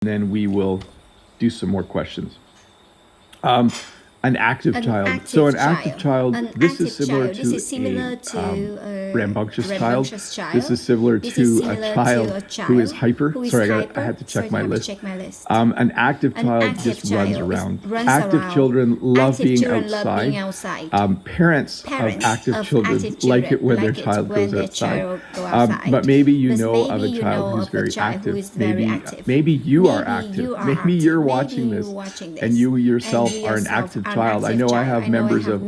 then we will do some more questions. An active child. So an active child, this is similar to a rambunctious child. This is similar to a child who is hyper. Sorry, I had to check my list. An active child just runs around. Active children love being outside. Parents of active children like it when their child goes outside. But maybe you know of a child who's very active. Maybe you are active. Maybe you're watching this and you yourself are an active child. I know I have members of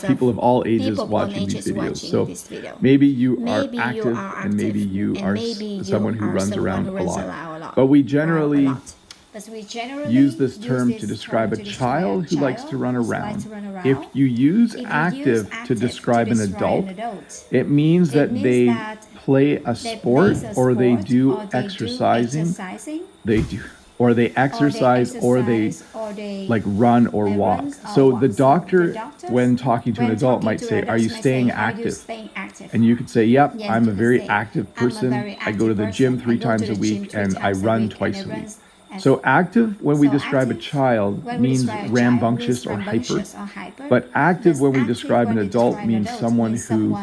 people of all ages watching these videos. So maybe you are active and maybe you are someone who runs around a lot. But we generally use this term to describe a child who likes to run around. If you use active to describe an adult, it means that they play a sport or they do exercising. Or they exercise, or they like run or walk. So the doctor, when talking to an adult, might say, "Are you staying active?" And you could say, "Yep, I'm a very active person. I go to the gym 3 times a week and I run twice a week." So active, when we describe a child, means rambunctious or hyper. But active, when we describe an adult, means someone who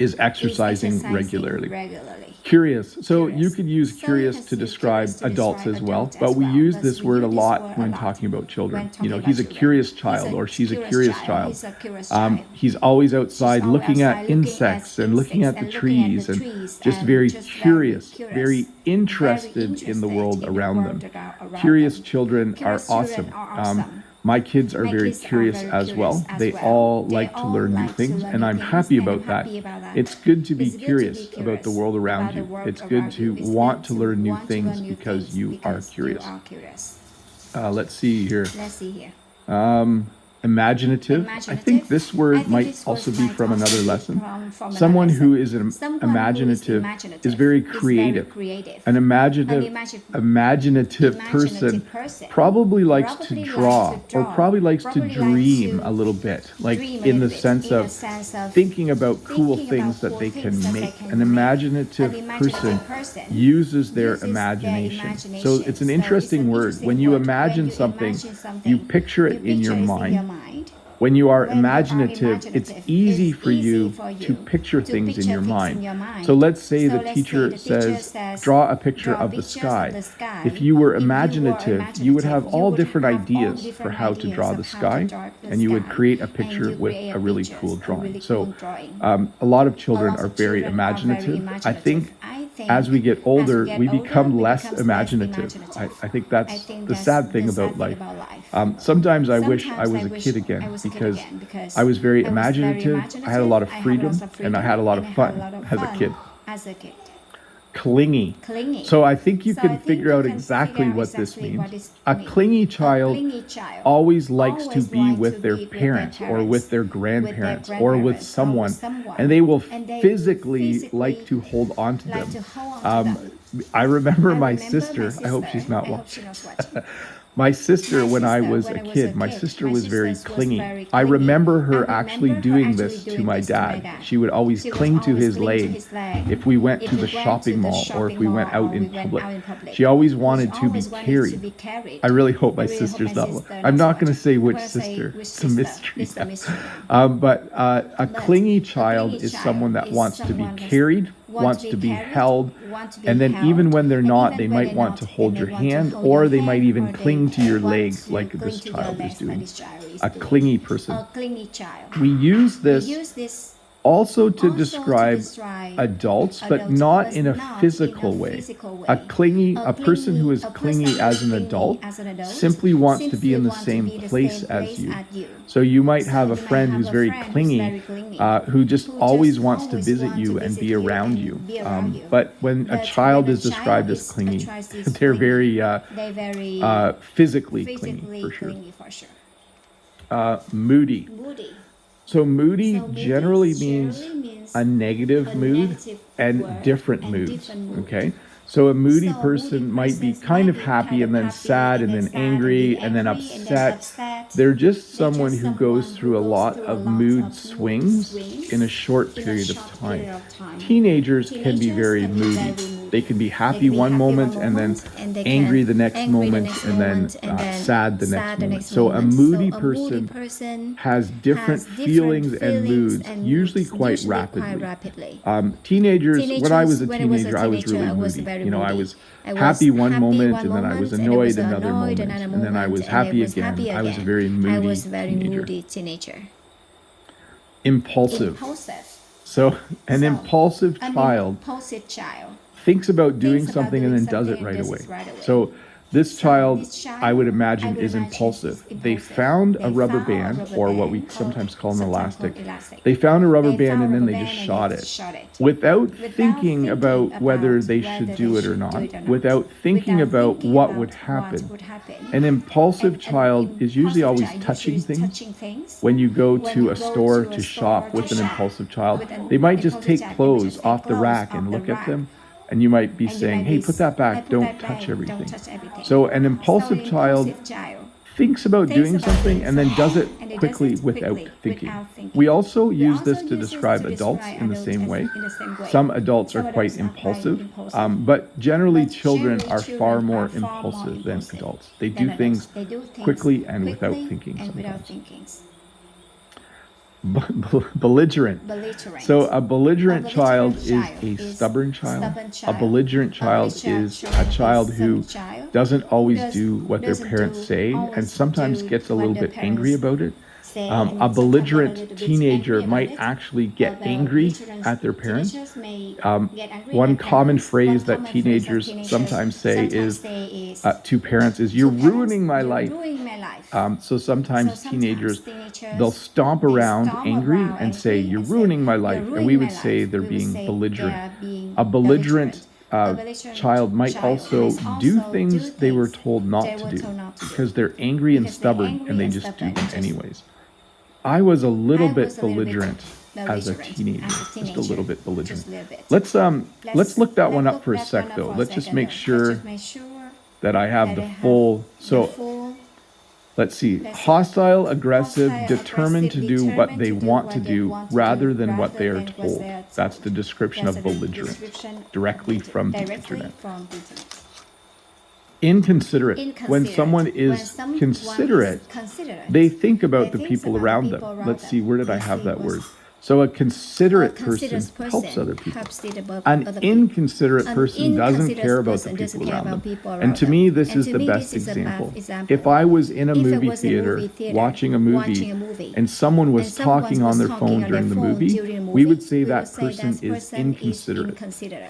is exercising regularly. Curious. So you could use curious to describe adults as well, but we use this word a lot when talking about children. You know, he's a curious child or she's a curious child. He's always outside looking at insects and looking at the trees and just very curious, very interested in the world around them. Curious children are awesome. My kids are very curious as well. They all like to learn new things, and I'm happy about that. It's good to be curious about the world around you. It's good to want to learn new things because you are curious. Let's see here. Imaginative. I think this word might also be from another lesson. Someone who is imaginative is very creative. An imaginative person probably likes to draw or probably likes to dream a little bit, like in the sense of thinking about cool things that they can make. An imaginative person uses their imagination. So it's an interesting word. When you imagine something, you picture it in your mind. When you are imaginative, it's easy for you to picture things in your mind. So let's say the teacher says, draw a picture of the sky. If you were imaginative, you would have all different ideas for how to draw the sky, and you would create a picture with a really cool drawing. So a lot of children are very imaginative. I think as we get older, we become less imaginative. I think that's the sad thing about life. Sometimes I wish I was a kid again because I was very imaginative, I had a lot of freedom, and I had a lot of fun as a kid. Clingy. So I think you can figure out exactly what this means. A clingy child always likes to be with their parents or with their grandparents or with someone, and they will physically like to hold on to them. I remember my sister, I hope she's not watching. My sister, when I was a kid, my sister was very clingy. I remember her actually doing this to my dad. She would always cling to his leg if we went to the shopping mall or if we went out in public. She always wanted to be carried. I really hope my sister's not. I'm not going to say which sister. It's a mystery. But a clingy child is someone that wants to be carried, wants to be held, and then even when they're not, they might want to hold your hand, or they might even cling to your leg like this child is doing. A clingy person. We use this also to describe adults, but not in a physical way. A person who is clingy as an adult simply wants to be in the same place as you. So you might have a friend who's very clingy, who just always wants to visit you and be around you. But when a child is described as clingy, they're very physically clingy, for sure. Moody. So moody generally means a negative mood and different moods, okay? So a moody person might be kind of happy and then sad and then angry and then upset. They're just someone who goes through a lot of mood swings in a short period of time. Teenagers can be very moody. They can be happy one moment and then angry the next moment and then sad the next moment. So a moody person has different feelings and moods, usually quite rapidly. Teenagers, when I was a teenager, I was really moody. You know, I was happy one moment and then I was annoyed another moment and then I was happy again. I was a very moody teenager. Impulsive. So an impulsive child thinks about doing something and then does it right away. So this child, I would imagine, is impulsive. They found a rubber band, or what we sometimes call an elastic. They found a rubber band and then they just shot it without thinking about whether they should do it or not, without thinking about what would happen. An impulsive child is usually always touching things. When you go to a store to shop with an impulsive child, they might just take clothes off the rack and look at them. And you might be saying, hey, put that back, don't touch everything. So an impulsive child thinks about doing something and then does it quickly without thinking. We also use this to describe adults in the same way. Some adults are quite impulsive, but generally children are far more impulsive than adults. They do things quickly and without thinking sometimes. Belligerent. So a belligerent child is a stubborn child. A belligerent child is a child who doesn't always do what their parents say and sometimes gets a little bit angry about it. A belligerent teenager might actually get angry at their parents. One common phrase that teenagers sometimes say is to parents is, "You're ruining my life." So sometimes teenagers, they'll stomp around angry and say, "You're ruining my life." And we would say they're being belligerent. A belligerent child might also do things they were told not to do because they're angry and stubborn and they just do them anyways. I was a little bit belligerent as a teenager, just a little bit belligerent. Let's look that one up for a sec though. Let's just make sure that I have the full. So let's see. Hostile, aggressive, determined to do what they want to do rather than what they are told. That's the description of belligerent, directly from the internet. Inconsiderate. When someone is considerate, they think about the people around them. Let's see, where did I have that word? So a considerate person helps other people. An inconsiderate person doesn't care about the people around them. And to me, this is the best example. If I was in a movie theater watching a movie and someone was talking on their phone during the movie, we would say that person is inconsiderate.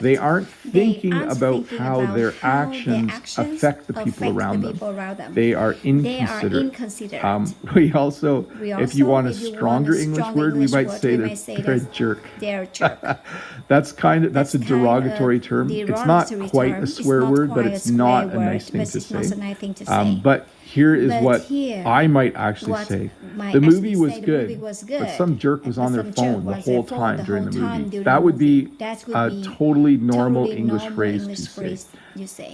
They aren't thinking about how their actions affect the people around them. They are inconsiderate. We also, if you want a stronger English word, we might say they're a jerk. That's a derogatory term. It's not quite a swear word, but it's not a nice thing to say. But here is what I might actually say. The movie was good, but some jerk was on their phone the whole time during the movie. That would be a totally normal English phrase to say.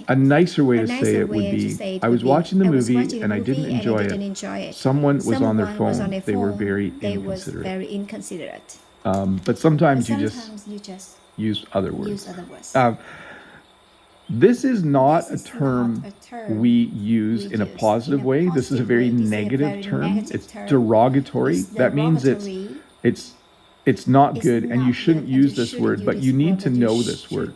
A nicer way to say it would be, I was watching the movie and I didn't enjoy it. Someone was on their phone. They were very inconsiderate. But sometimes you just use other words. This is not a term we use in a positive way. This is a very negative term. It's derogatory. That means it's not good, and you shouldn't use this word, but you need to know this word.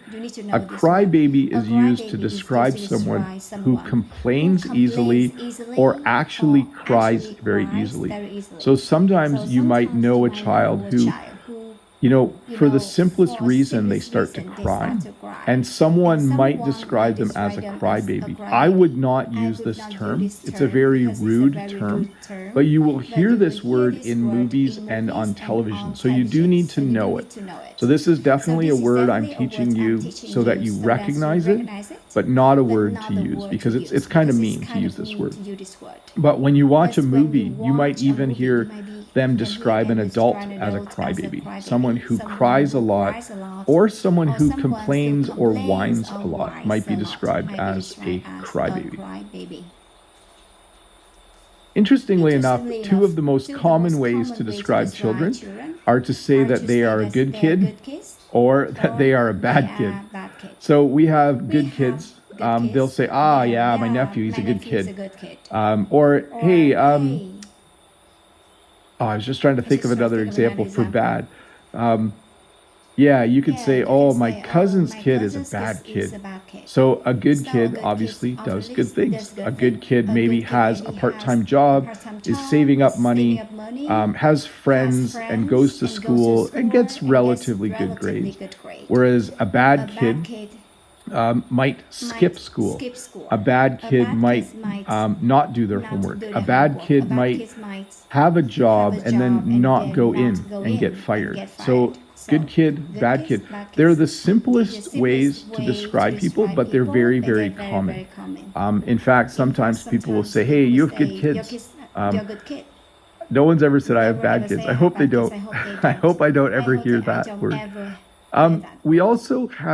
A crybaby is used to describe someone who complains easily or actually cries very easily. So sometimes you might know a child who, for the simplest reason, they start to cry. And someone might describe them as a crybaby. I would not use this term. It's a very rude term. But you will hear this word in movies and on television. So you do need to know it. So this is definitely a word I'm teaching you so that you recognize it, but not a word to use because it's kind of mean to use this word. But when you watch a movie, you might even hear them describe an adult as a crybaby, someone who cries a lot, or someone who complains or whines a lot might be described as a crybaby. Interestingly enough, two of the most common ways to describe children are to say that they are a good kid or that they are a bad kid. So we have good kids. They'll say, yeah, my nephew, he's a good kid. Or, hey, I was just trying to think of another example for bad. Yeah, you could say, my cousin's kid is a bad kid. So a good kid obviously does good things. A good kid maybe has a part-time job, is saving up money, has friends and goes to school and gets relatively good grades. Whereas a bad kid might skip school. A bad kid might not do their homework. A bad kid might have a job and then not go in and get fired. So good kid, bad kid. They're the simplest ways to describe people, but they're very, very common. In fact, sometimes people will say, hey, you have good kids. No one's ever said I have bad kids. I hope they don't. I hope I don't ever hear that word. We also have